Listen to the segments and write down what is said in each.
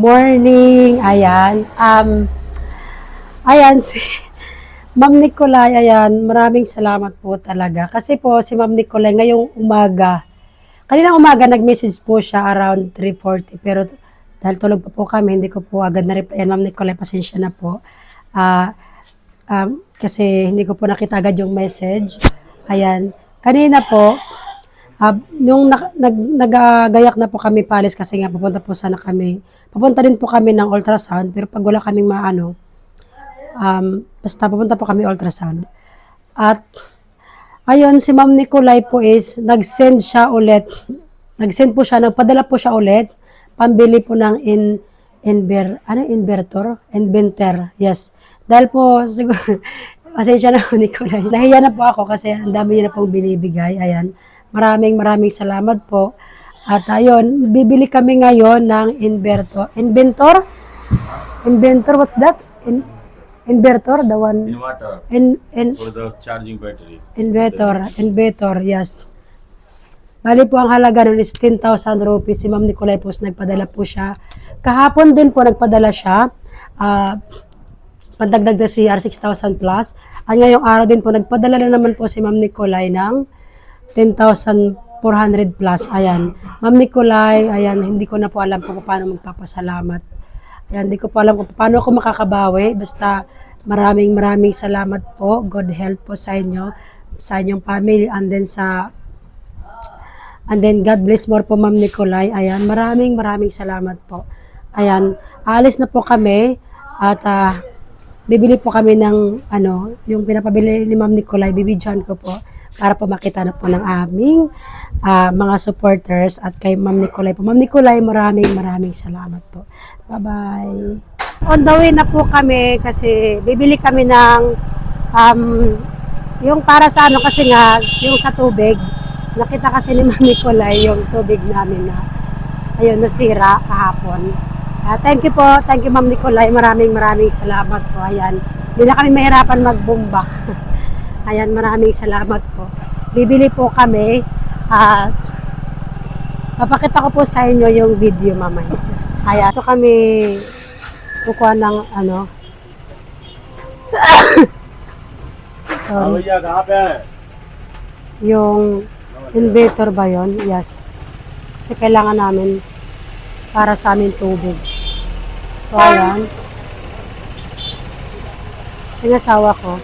Morning, ayan. Ayan, si Ma'am Nicolay, ayan, maraming salamat po talaga. Kasi po, si Ma'am Nicolay, ngayong umaga, kanina umaga, nag-message po siya around 3:40, pero dahil tulog pa po kami, hindi ko po agad na-reply. Ayan, Ma'am Nicolay, pasensya na po. Ah, kasi hindi ko po nakita agad yung message. Ayan, kanina po, nung nagagayak na po kami palis kasi nga papunta din po kami ng ultrasound, pero pag wala kaming maano, basta pupunta po kami ultrasound. At ayun, si Ma'am Nicolay po is nag-send po siya, nagpadala po siya ulit, pambili po ng inverter, yes. Dahil po, siguro, pasensya na po Nicolay. Nahiya na po ako kasi ang dami niya na pong binibigay, ayan. Maraming salamat po. At ayun, bibili kami ngayon ng inventor, what's that? Inverter, the one. Inverter for the charging battery. Inverter, yes. Bali po ang halaga nun is 10,000 rupees. Si Ma'am Nicolay po, nagpadala po siya. Kahapon din po nagpadala siya. Pandagdag na CR 6,000 plus. At ngayong araw din po, nagpadala na naman po si Ma'am Nicolay ng 10,400 plus. Ayan. Ma'am Nicolay, ayan, hindi ko na po alam kung paano magpapasalamat. Ayan, hindi ko po alam kung paano ako makakabawi. Basta maraming salamat po. God help po sa inyo, sa inyong family, and then God bless more po Ma'am Nicolay. Ayan, maraming salamat po. Ayan, alis na po kami at bibili po kami ng yung pinapabili ni Ma'am Nicolay, bibidyohan ko po para po makita na po ng aming mga supporters at kay Ma'am Nicolay po. Ma'am Nicolay, maraming salamat po. Bye-bye. On the way na po kami kasi bibili kami ng yung para sa kasi nga, yung sa tubig. Nakita kasi ni Ma'am Nicolay yung tubig namin na ayun, nasira kahapon. Thank you po. Thank you, Ma'am Nicolay. Maraming salamat po. Ayan. Hindi na kami mahirapan magbomba. Ayan, maraming salamat po. Bibili po kami at papakita ko po sa inyo yung video mamaya. Ayan. Ito kami kukuha ng sorry. Yung inverter ba yun? Yes. Kasi kailangan namin para sa amin tubig. So, ayan. Yung asawa ko.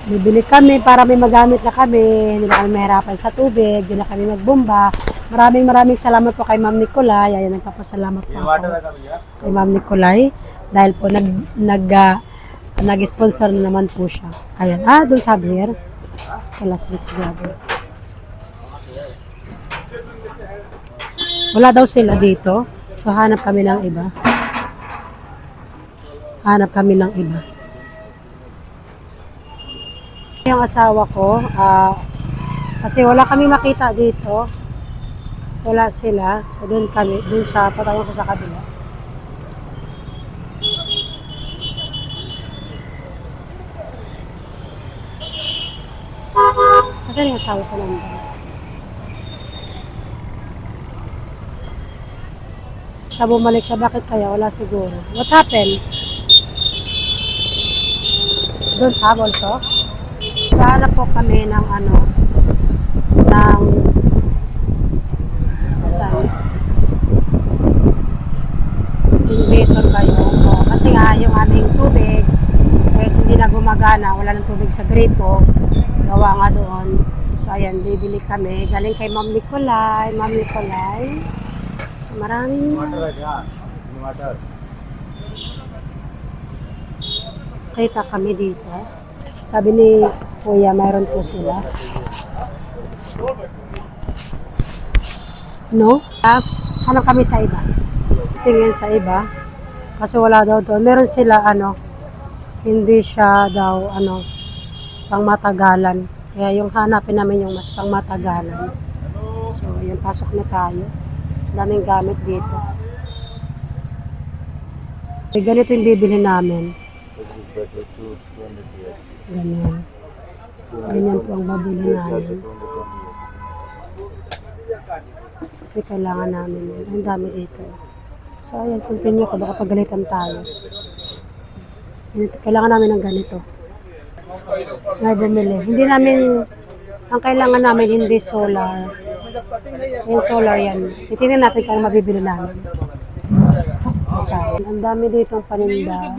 Bibili kami para may magamit na kami. Hindi na kami mahirapan sa tubig. Hindi na kami magbomba. Maraming salamat po kay Ma'am Nicolay. Ayan, nagpapasalamat po ako kay Ma'am Nicolay. Dahil po nag-sponsor na naman po siya. Ayan. Doon sa Javier. Kalas Beach Gabi. Wala daw sila dito. So, hanap kami ng iba. Yung asawa ko, kasi wala kami makita dito. Wala sila. So, doon siya, patayin ko sa kabila. Kasi yung asawa ko nandun. Siya bumalik siya. Bakit kaya? Wala siguro. What happened? Don't have also? Kahanap po kami ng inverter ba yun? Kasi nga yung aming tubig hindi na gumagana. Wala ng tubig sa gripo. Gawa nga doon. So ayan, bibili kami. Galing kay Ma'am Nicolay. Maraming kita kami dito. Sabi ni Kuya, mayroon po sila. No? Hanap kami sa iba. Tingin sa iba. Kasi wala daw doon. Meron sila hindi siya daw pangmatagalan. Kaya yung hanapin namin yung mas pangmatagalan. So, yun, pasok na tayo. Daming gamit dito. Ganito yung bibili namin. Ganyan po ang babili namin. Kasi kailangan namin yun. Ang dami dito. So, ayan, continue ko. Baka pagalitan tayo. Kailangan namin ng ganito. May bumili. Hindi namin, ang kailangan namin hindi solar. Yung solar yan. Titignan natin kung ano mabibili namin. So, ang dami dito ang paninda.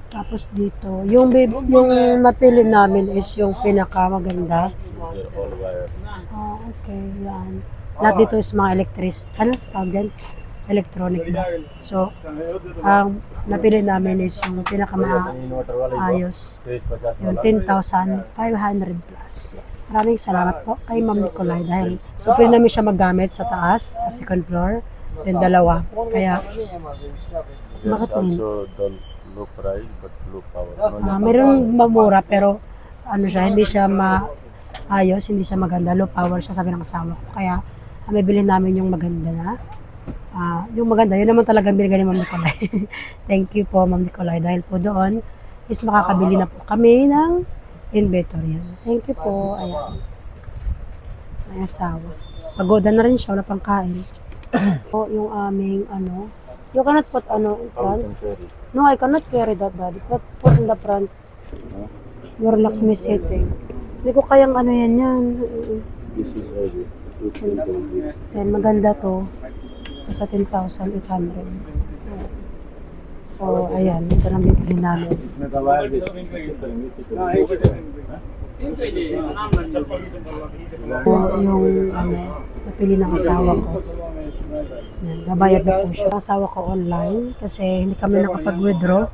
Tapos dito, yung napili namin is yung pinakamaganda. They're all wire. Oh, okay, yan. Lahat dito is mga tawag yan? Electronic ba? So, ang napili namin is yung pinakamaayos. Yung 10,500 plus. Maraming salamat po kay Ma'am Nicolay dahil so pwede namin siya magamit sa taas, sa second floor, yung dalawa. Kaya, There's bakit yun? also the low price but low power. Meron mamura pero ano siya, hindi siya maayos, hindi siya maganda, low power siya sabi ng asawa ko. Kaya may bilhin namin yung maganda na. Yung maganda, yun naman talaga binigay ni Ma'am Nicolay. Thank you po Ma'am Nicolay dahil po doon is makakabili na po kami ng inverter yan. Thank you po. Ayan. May asawa. Pagoda na rin siya, wala pang kain. O, yung aming you cannot put in front. No, I cannot carry that, Daddy. Put in the front. Your relax me sitting. Hindi ko kayang yan. This is heavy. Yan, maganda to. Sa 10,800. So, ayan. Ito na bibili namin. Yung napili ng asawa ko. Yan, nabayad na po siya. Ang asawa ko online kasi hindi kami nakapag-withdraw.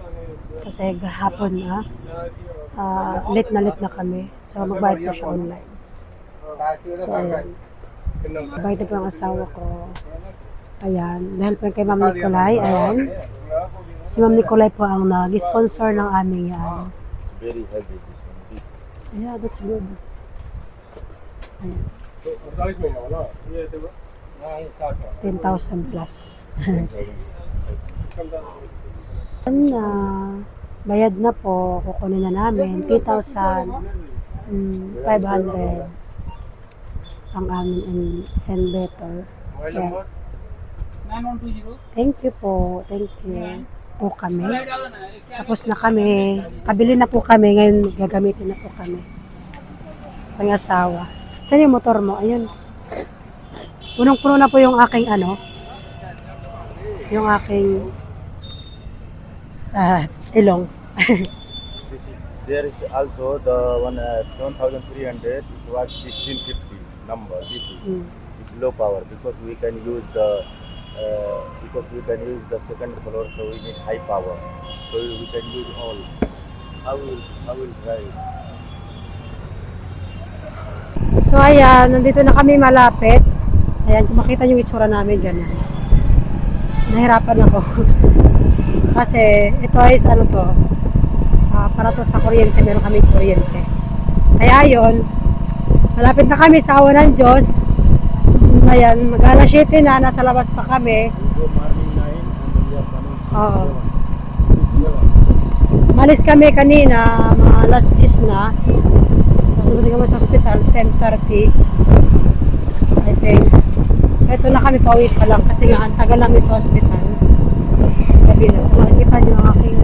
Kasi gahapon na. Late na kami. So, magbayad po siya online. So, ayan. Nabayad na po ang asawa ko. Ayan. Dahil po kay Ma'am Nicolay, ayan. Si Ma'am Nicolay po ang nag-sponsor ng aming yan. Very heavy. Yeah, that's good. Ayan. 10,000 plus. Bayad na po. Kukunin na namin. 10,500 ang aming inverter. Yeah. Thank you po. Thank you po kami. Tapos na kami. Kabili na po kami. Ngayon gagamitin na po kami. Pangasawa. Saan yung motor mo? Ayun. Punong-puno na po yung aking yung aking ilong. There is also the one 7,300. It was 1650 number. This is it's low power because we can use the second floor, so we need high power. So we can use all. I will try. So ayan, nandito na kami malapit. Ayan, kung makita nyo yung itsura namin, ganyan. Nahirapan ako. Kasi ito ay para to sa kuryente, meron kaming kuryente. Kaya yun, malapit na kami sa awa ng Diyos. Ayan, mag-alas 7 na, nasa labas pa kami. Oo. Malis kami kanina, mga alas 10 na. Sumunod kami sa hospital, 10:30. I think. So ito na kami, pauwi pa lang kasi nga ang tagal namin sa hospital. Gabi na. Makikita niyo ang aking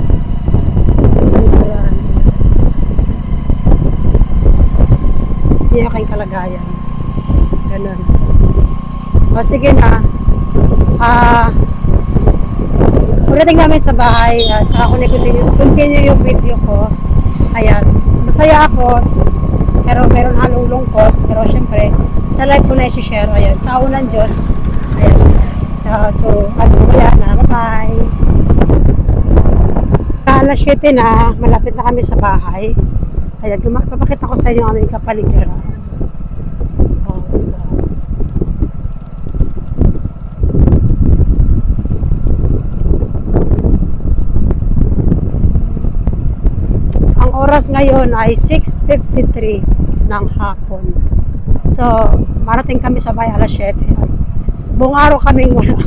hindi yung aking kalagayan. Ganun. O sige na. Pagdating namin sa bahay, tsaka ko continue yung video ko. Ayan. Masaya ako. Pero meron halong lungkot. Pero syempre, sa live ko na i-share. Ayan. Sa unang Diyos. Ayan. So, mamaya na. Bye-bye. Alas 7 na. Malapit na kami sa bahay. Ayan. Papakita ko sa inyo ang aming kapaligiran. Oras ngayon ay 6:53 ng hapon. So, marating kami sa bahay alas 7. Buong araw kaming wala.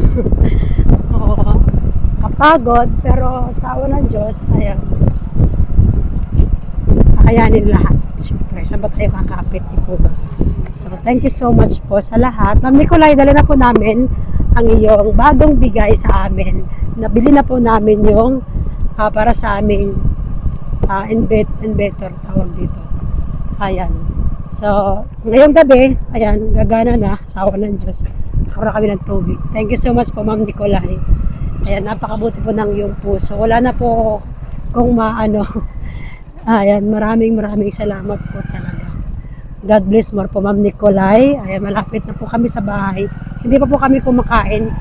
Kapagod, pero sa awa ng Diyos, ayan. kakayanin lahat. Siyempre, saan ba tayo kakapit? Di po ba? So, thank you so much po sa lahat. Ma'am Nicolay, dala na po namin ang iyong bagong bigay sa amin. Nabili na po namin yung para sa aming inverter tawag dito. Ayan. So, ngayong gabi, ayan, gagana na sa awa ng Diyos. Nakura kami ng tubig. Thank you so much po, Ma'am Nicolay. Ayan, napakabuti po ng iyong puso. Wala na po kung maano. Ayan, maraming salamat po talaga. God bless more po, Ma'am Nicolay. Ayan, malapit na po kami sa bahay. Hindi pa po kami kumakain.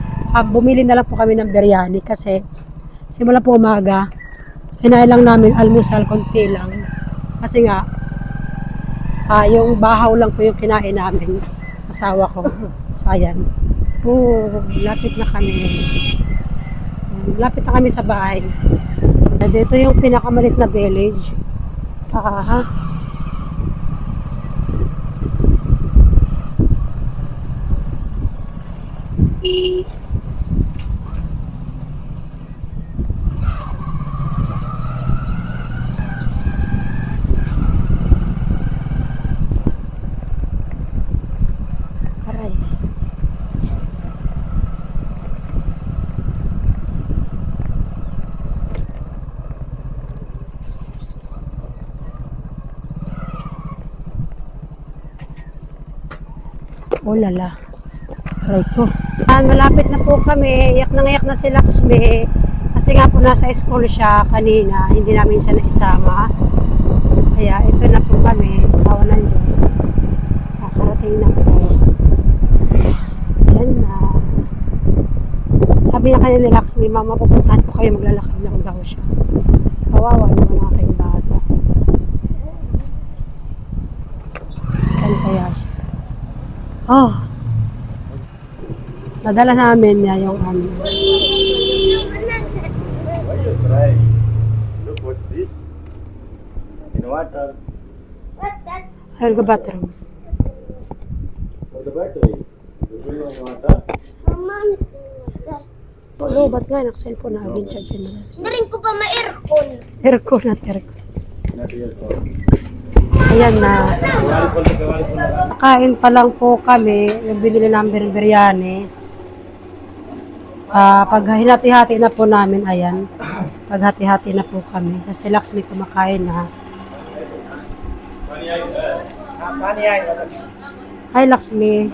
Bumili na lang po kami ng biryani kasi simula po umaga, kinain lang namin almusal, konti lang. Kasi nga, yung bahaw lang po yung kinain namin. Asawa ko. So, ayan. Lapit na kami. Lapit na kami sa bahay. Dito yung pinakamalit na village. Aray. Oh lala. Aray ko. Malapit na po kami. Iyak na si Laxmi. Kasi nga po nasa school siya kanina. Hindi namin siya naisama. Kaya ito na po kami. Sawa ng Diyos. Kakarating na po. Ayan na. Sabi niya kanina ni Laxmi, Mama, pupuntahan ko kayo. Maglalakad lang daw siya. Kawawa naman ang aking bata. Saan kaya siya? Oh, nadala namin niya yung ano. Why you try? Look, what's this? In water. I'll go bathroom. For the battery. You do in water. Oh, ba't nga naka-cellphone na agin charge na. Hindi rin ko pa ma-aircon. Aircon at aircon. Not your phone. Ayan na. Kain pa lang po kami. Yung binili namin biryani. Pag hinati-hati na po namin, ayan. Pag hati-hati na po kami. Kasi Laxmi kumakain na. Hi Laxmi.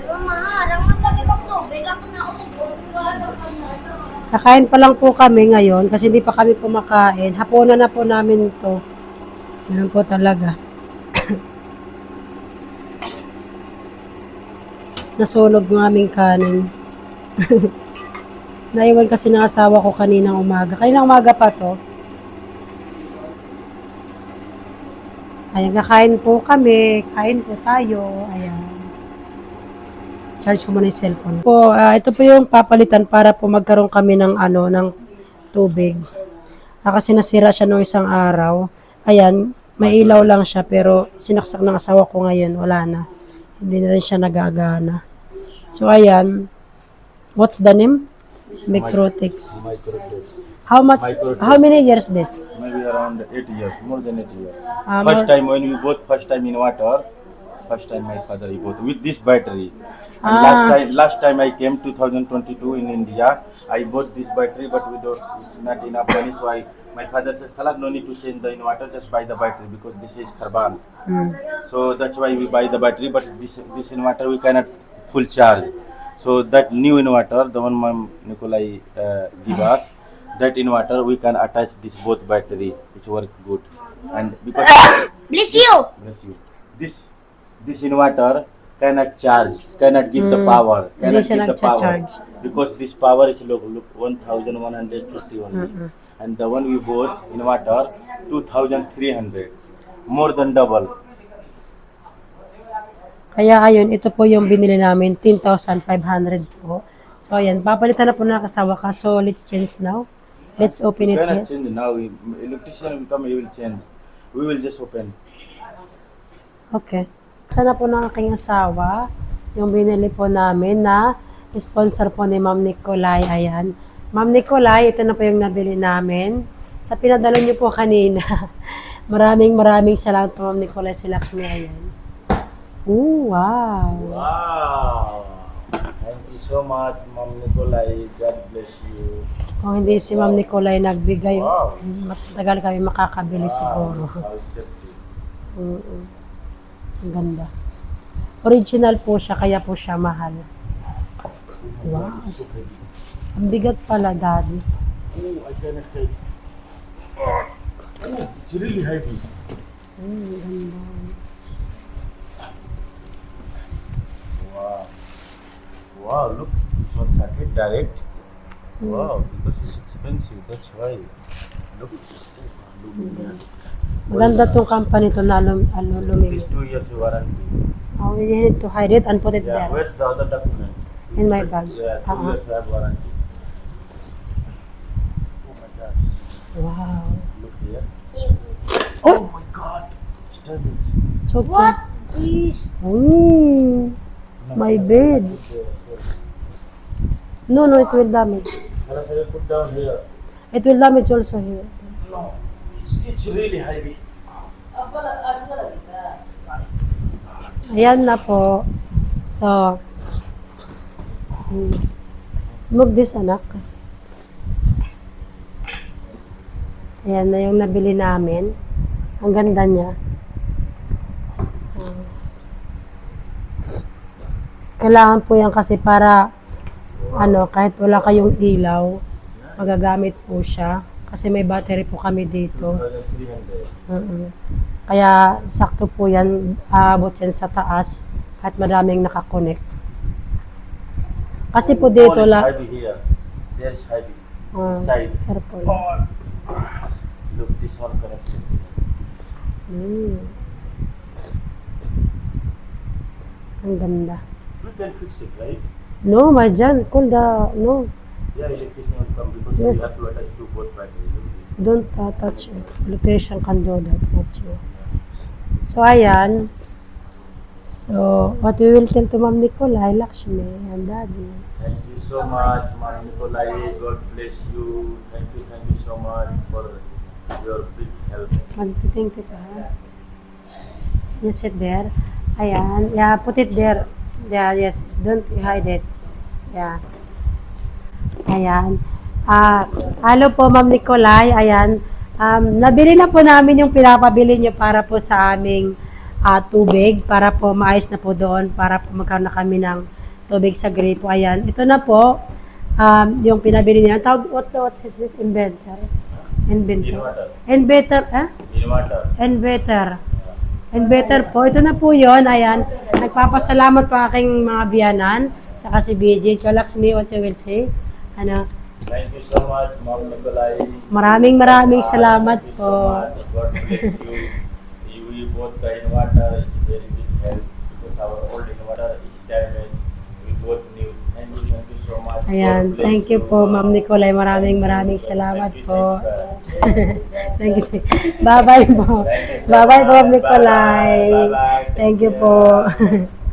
Maharang na pag-ibang tubig. Ako na upo. Kakain pa lang po kami ngayon kasi hindi pa kami kumakain. Hapunan na po namin to. Ganun po talaga. Nasunog yung aming kanin. Naiwan kasi ng asawa ko kaninang umaga. Kaninang umaga pa to. Ayan, kakain po kami. Kain po tayo. Ayan. Charge ko muna yung cellphone. Ito po yung papalitan para po magkaroon kami ng ng tubig. Kasi nasira siya noong isang araw. Ayan, may ilaw lang siya pero sinaksak ng asawa ko ngayon, wala na. Hindi na rin siya nagagana. So ayan, what's the name? Microtex. How many years this? Maybe around 8 years, more than 8 years. More- First time in water, first time my father he bought with this battery. And Ah. last time I came 2022 in India, I bought this battery, but it's not enough money, so my father said, "Khalak, no need to change the inverter, just buy the battery because this is Kharban." So that's why we buy the battery, but this inverter we cannot full charge. So that new inverter, the one Ma'am Nicolai give us, that inverter we can attach this both battery, which work good. And because Bless you! bless you, this inverter cannot charge, cannot give the power, Hindi cannot siya give the power nagcha-charge. because this power is look 1150 only, and the one we bought inverter 2300, more than double. Kaya ayun, ito po yung binili namin, 10,500 po. So ayan, papalitan na po na kasawa ka. So let's change now. Let's open it Cannot here. change now. Electrician will come, he will change. We will just open. Okay. Sana po ng aking asawa, yung binili po namin na sponsor po ni Ma'am Nicolay. Ayan. Ma'am Nicolay, ito na po yung nabili namin. sa pinadalo niyo po kanina. Maraming salamat po, Ma'am Nicolay, si Lakshmi. Ayan. Ooh, wow. Wow! Thank you so much, Ma'am Nicolay. God bless you. Kung hindi si Ma'am Nicolay nagbigay, Wow. matagal kami makakabili siguro. How safety. Ang ganda. Original po siya, kaya po siya mahal. Wow. Ang bigat pala, Daddy. Oh, I cannot take it. Oh, it's really heavy. Ang ganda. Wow. Wow, look, this one circuit direct. Wow, because it's expensive, that's why. Look, luminous. Maganda tong company to na This luminous. 2 years warranty. Oh, you need to hide it and put it Yeah, there. where's the other document? In my bag. Yeah, 2 years I have warranty. Oh my gosh. Wow. Look here. Oh my god, it's damaged. So, What is... Oh, my bed. No, it will damage. Unless I put down here. It will damage also here. No, it's really heavy. Ayan na po. So, move this, anak. Ayan na yung nabili namin. Ang ganda niya. Kailangan po yan kasi para kahit wala kayong ilaw, magagamit po siya. Kasi may battery po kami dito. 2,300. Kaya sakto po yan, aabot yan sa taas at maraming nakakonect. Kasi po dito It's la... heavy here. There is heavy. This side. Careful. Oh. Look, this one connected. Ang ganda. We can fix it, right? No, Marjan, cool the... No, Yeah, electrician will come because Yes. we have to attach to both batteries. Look this. don't touch it. Electrician can do that, not you. So, ayan. So, what we will tell to Ma'am Nicolay, Lakshmi, and Daddy. Thank you so much, Ma'am Nicolay. God bless you. Thank you so much for your big help. Magtitingti ka. You sit there. Ayan. Yeah, put it there. Yeah, yes. Don't hide it. Yeah. Ayan. Hello po, Ma'am Nicolay. Ayan. Nabili na po namin yung pinapabili niyo para po sa aming tubig. Para po maayos na po doon. Para po magkaroon na kami ng tubig sa gripo. Ayan. Ito na po. Yung pinabili niya. What is this? Inventor? Inverter. Inverter. Inverter. Inverter. Inverter po. Ito na po yun. Ayan. Nagpapasalamat po aking mga biyanan. Saka si BJ. Lakshmi, what you will say? Thank you so much, Ma'am Nicolay. Maraming salamat Thank you po. so much. God bless you. We both the inverter is very big help because our old inverter is damaged. We both new. Thank you so much. Ayan. God bless Thank you po, Ma'am Nicolay. Maraming salamat Thank you, po. thank you. Thank you. Bye-bye po. Thank you so Bye-bye po, much. Ma'am Nicolay. Bye-bye. Thank you Take po. care.